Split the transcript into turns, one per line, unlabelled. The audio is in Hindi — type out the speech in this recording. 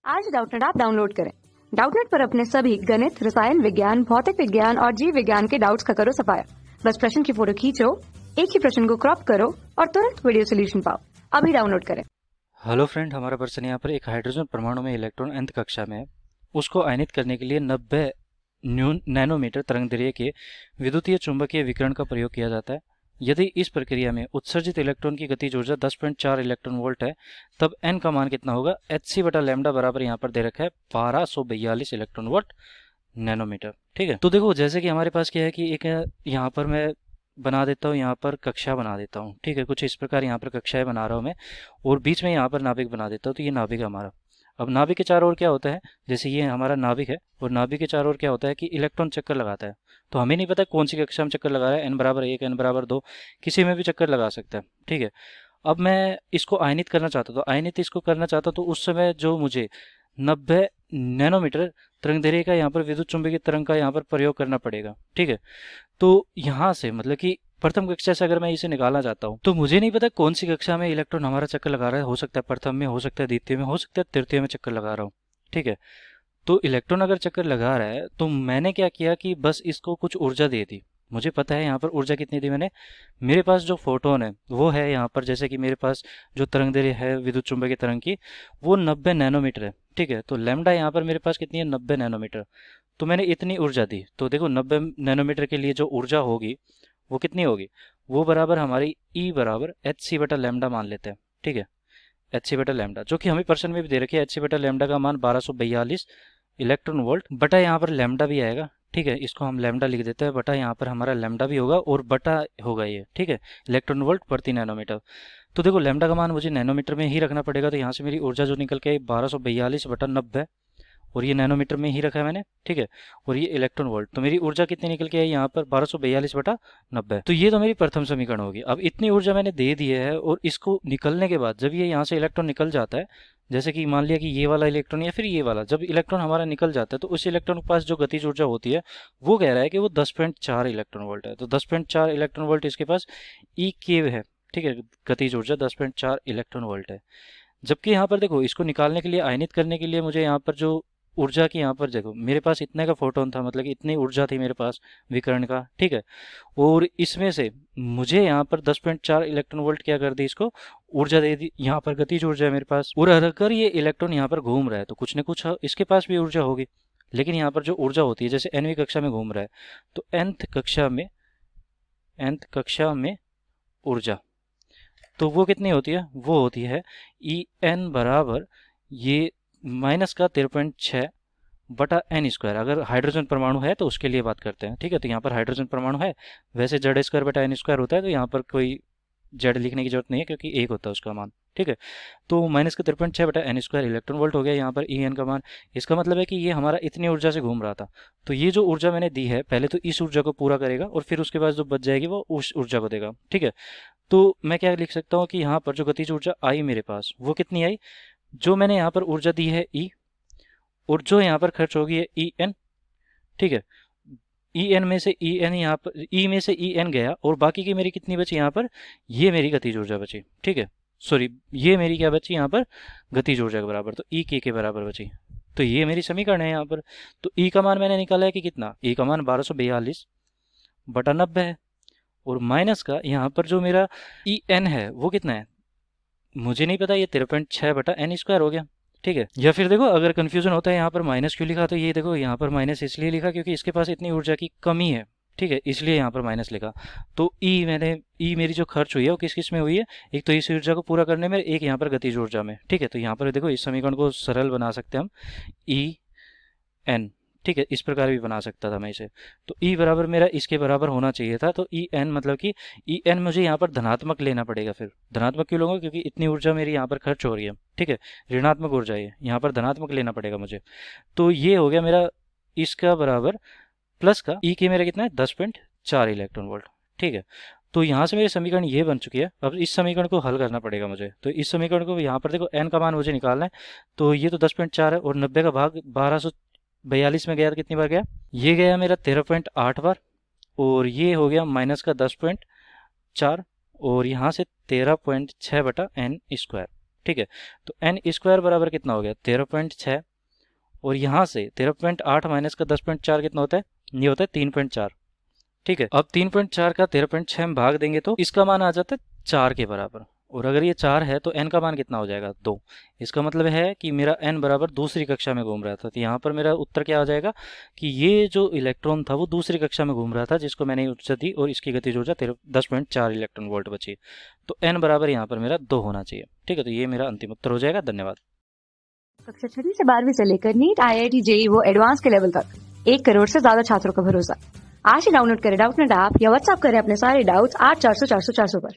आज डाउटनेट ऐप डाउनलोड करें। डाउटनेट पर अपने सभी गणित, रसायन विज्ञान, भौतिक विज्ञान और जीव विज्ञान के डाउट्स का करो सफाया। बस प्रश्न की फोटो खींचो, एक ही प्रश्न को क्रॉप करो और तुरंत वीडियो सोल्यूशन पाओ। अभी डाउनलोड करें।
हेलो फ्रेंड, हमारा प्रश्न यहाँ पर एक हाइड्रोजन परमाणु में इलेक्ट्रॉन nth कक्षा में है। उसको आयनित करने के लिए 90 नैनोमीटर तरंगदैर्घ्य के विद्युतीय चुंबकीय विकिरण का प्रयोग किया जाता है। यदि इस प्रक्रिया में उत्सर्जित इलेक्ट्रॉन की गतिज ऊर्जा 10.4 इलेक्ट्रॉन वोल्ट है, तब n का मान कितना होगा। hc बटा लैम्डा बराबर यहाँ पर दे रखा है 1242 इलेक्ट्रॉन वोल्ट नैनोमीटर। ठीक है, तो देखो जैसे कि हमारे पास क्या है कि एक यहाँ पर मैं बना देता हूँ, यहाँ पर कक्षा बना देता हूँ। ठीक है, कुछ इस प्रकार यहाँ पर कक्षाएं बना रहा हूँ मैं, और बीच में यहाँ पर नाभिक बना देता हूँ। तो ये नाभिक है हमारा। अब नाभिक के चारों ओर क्या होता है, जैसे ये हमारा नाभिक है और नाभिक के चारों ओर क्या होता है कि इलेक्ट्रॉन चक्कर लगाता है। तो हमें नहीं पता कौन सी कक्षा में चक्कर लगा रहा है, n बराबर 1, n बराबर 2, किसी में भी चक्कर लगा सकता है। ठीक है, अब मैं इसको आयनित करना चाहता हूँ, तो आयनित इसको करना चाहता हूँ, तो उस समय जो मुझे 90 नैनोमीटर तरंगदैर्घ्य का यहाँ पर विद्युत चुंबकीय तरंग का यहाँ पर प्रयोग करना पड़ेगा। ठीक है, तो यहाँ से मतलब कि प्रथम कक्षा से अगर मैं इसे निकालना चाहता हूँ, तो मुझे नहीं पता कौन सी कक्षा में इलेक्ट्रॉन हमारा चक्कर लगा रहा है। हो सकता है प्रथम में, हो सकता है द्वितीय में, हो सकता है तृतीय में चक्कर लगा रहा हूँ। ठीक है, तो इलेक्ट्रॉन अगर चक्कर लगा रहा है तो मैंने क्या किया कि बस इसको कुछ ऊर्जा दे दी। मुझे पता है यहाँ पर ऊर्जा कितनी दी मैंने। मेरे पास जो फोटोन है वो है यहाँ पर, जैसे कि मेरे पास जो तरंगदैर्घ्य है विद्युत चुंबकीय तरंग की, वो 90 नैनोमीटर है। ठीक है, तो लैम्डा यहाँ पर मेरे पास कितनी है, 90 नैनोमीटर। तो मैंने इतनी ऊर्जा दी, तो देखो 90 नैनोमीटर के लिए जो ऊर्जा होगी वो कितनी होगी, वो बराबर हमारी ई बराबर एच सी बटा लैम्डा मान लेते हैं। ठीक है, एच सी बटा लैम्डा, जो कि हमें प्रश्न में भी दे रखी है। एच सी बटा लैम्डा का मान 1242 इलेक्ट्रॉन वोल्ट बटा यहाँ पर लैम्डा भी आएगा। ठीक है, इसको हम लैम्डा लिख देते हैं, बटा यहाँ पर हमारा लैम्डा भी होगा और बटा होगा ये। ठीक है, इलेक्ट्रॉन वोल्ट प्रति नैनोमीटर। तो देखो लैम्डा का मान मुझे नैनोमीटर में ही रखना पड़ेगा, तो यहाँ से मेरी ऊर्जा जो निकल के आई 1242 बटा 90, और ये नैनोमीटर में ही रखा है मैंने। ठीक है, और ये इलेक्ट्रॉन वोल्ट, तो मेरी ऊर्जा कितनी निकल के आई यहाँ पर 1242 बटा 90। तो ये तो मेरी प्रथम समीकरण होगी। अब इतनी ऊर्जा मैंने दे दी है, और इसको निकलने के बाद जब ये यहाँ से इलेक्ट्रॉन निकल जाता है, जैसे कि मान लिया कि ये वाला इलेक्ट्रॉन या फिर ये वाला, जब इलेक्ट्रॉन हमारा निकल जाता है तो उस इलेक्ट्रॉन के पास जो गतिज ऊर्जा होती है वो कह रहा है कि वो 10.4 इलेक्ट्रॉन वोल्ट है। तो 10.4 इलेक्ट्रॉन वोल्ट इसके पास ई के है। ठीक है, गतिज ऊर्जा 10.4 इलेक्ट्रॉन वोल्ट है। जबकि यहाँ पर देखो इसको निकालने के लिए, आयनित करने के लिए मुझे यहाँ पर जो ऊर्जा की, यहाँ पर देखो मेरे पास इतने का फोटोन था, मतलब कि इतनी ऊर्जा थी मेरे पास विकिरण का। ठीक है, और इसमें से मुझे यहाँ पर 10.4 इलेक्ट्रॉन वोल्ट क्या कर दी, इसको ऊर्जा दे दी। यहाँ पर गतिज ऊर्जा है मेरे पास, और अगर ये इलेक्ट्रॉन यहाँ पर घूम रहा है तो कुछ न कुछ इसके पास भी ऊर्जा होगी। लेकिन यहाँ पर जो ऊर्जा होती है, जैसे nवीं कक्षा में घूम रहा है, तो nth कक्षा में ऊर्जा, तो वो कितनी होती है, वो होती है ई एन बराबर ये माइनस का 13.6 बटा एन स्क्वायर। अगर हाइड्रोजन परमाणु है तो उसके लिए बात करते हैं। ठीक है, तो यहाँ पर हाइड्रोजन परमाणु है, वैसे जेड स्क्वायर बटा एन स्क्वायर होता है, तो यहाँ पर कोई जेड लिखने की जरूरत नहीं है क्योंकि एक होता है उसका मान। ठीक है, तो माइनस का 13.6 बटा एन स्क्वायर इलेक्ट्रॉन वोल्ट हो गया यहाँ पर ई एन का मान। इसका मतलब है कि ये हमारा इतनी ऊर्जा से घूम रहा था। तो ये जो ऊर्जा मैंने दी है, पहले तो इस ऊर्जा को पूरा करेगा और फिर उसके बाद जो बच जाएगी वो उस ऊर्जा को देगा। ठीक है, तो मैं क्या लिख सकता हूँ कि यहाँ पर जो गतिज ऊर्जा आई मेरे पास वो कितनी आई, जो मैंने यहाँ पर ऊर्जा दी है ई, और जो यहाँ पर खर्च होगी है ई एन। ठीक है, ई एन में से ई एन यहाँ पर, ई में से ई एन गया, और बाकी की मेरी कितनी बची यहाँ पर, ये मेरी गतिज ऊर्जा बची। ठीक है, सॉरी, ये मेरी क्या बची यहाँ पर, गतिज ऊर्जा के बराबर, तो ई के बराबर बची। तो ये मेरी समीकरण है यहाँ पर। तो ई का मान मैंने निकाला है कि कितना, ई का मान 1242 बटा 90 है, और माइनस का यहाँ पर जो मेरा ई एन है वो कितना है, मुझे नहीं पता, ये 13.6 बटा एन स्क्वायर हो गया। ठीक है, या फिर देखो अगर कंफ्यूजन होता है यहाँ पर माइनस क्यों लिखा, तो ये देखो यहाँ पर माइनस इसलिए लिखा क्योंकि इसके पास इतनी ऊर्जा की कमी है। ठीक है, इसलिए यहाँ पर माइनस लिखा। तो ई मेरी जो खर्च हुई है वो किस किस में हुई है, एक तो इस ऊर्जा को पूरा करने में, एक यहाँ पर गतिज ऊर्जा में। ठीक है, तो यहाँ पर देखो इस समीकरण को सरल बना सकते हैं हम, ई एन। ठीक है, इस प्रकार भी बना सकता था मैं इसे। तो ई बराबर मेरा इसके बराबर होना चाहिए था, तो ई एन मतलब कि ई एन मुझे यहाँ पर धनात्मक लेना पड़ेगा। फिर धनात्मक क्यों लूँगा, क्योंकि इतनी ऊर्जा मेरी यहाँ पर खर्च हो रही है। ठीक है, ऋणात्मक ऊर्जा है, यहाँ पर धनात्मक लेना पड़ेगा मुझे। तो ये हो गया मेरा इसका बराबर प्लस का ई के मेरा कितना है 10.4 इलेक्ट्रॉन वोल्ट। ठीक है, तो यहाँ से मेरी समीकरण ये बन चुकी है। अब इस समीकरण को हल करना पड़ेगा मुझे। तो इस समीकरण को यहाँ पर देखो एन का मान मुझे निकालना है, तो ये तो 10.4 है, और 90 का भाग 1242 में गया तो कितनी बार गया, ये गया मेरा 13.8 बार, और ये हो गया माइनस का 10.4, और यहाँ से 13.6 बटा एन स्क्वायर। ठीक है, तो एन स्क्वायर बराबर कितना हो गया 13.6, और यहाँ से 13.8 माइनस का 10.4 कितना होता है, ये होता है 3.4। ठीक है, अब 3.4 का 13.6 हम भाग देंगे तो इसका मान आ जाता है 4 के बराबर, और अगर ये 4 है तो n का मान कितना हो जाएगा 2। इसका मतलब है कि मेरा n बराबर दूसरी कक्षा में घूम रहा था, तो यहाँ पर मेरा उत्तर क्या आ जाएगा कि ये जो इलेक्ट्रॉन था वो दूसरी कक्षा में घूम रहा था, जिसको मैंने ऊर्जा दी और इसकी गतिज ऊर्जा 10.4 इलेक्ट्रॉन वोल्ट बची। तो n बराबर यहाँ पर मेरा 2 होना चाहिए। ठीक है, तो ये मेरा अंतिम उत्तर हो जाएगा। धन्यवाद।
कक्षा 6वीं से 12वीं से लेकर नीट, IIT, JEE वो एडवांस के लेवल तक 1 करोड़ से ज्यादा छात्रों का भरोसा। आज ही डाउनलोड करें डाउटनेट ऐप या व्हाट्सएप करें अपने सारे डाउट्स 8400 400 400 पर।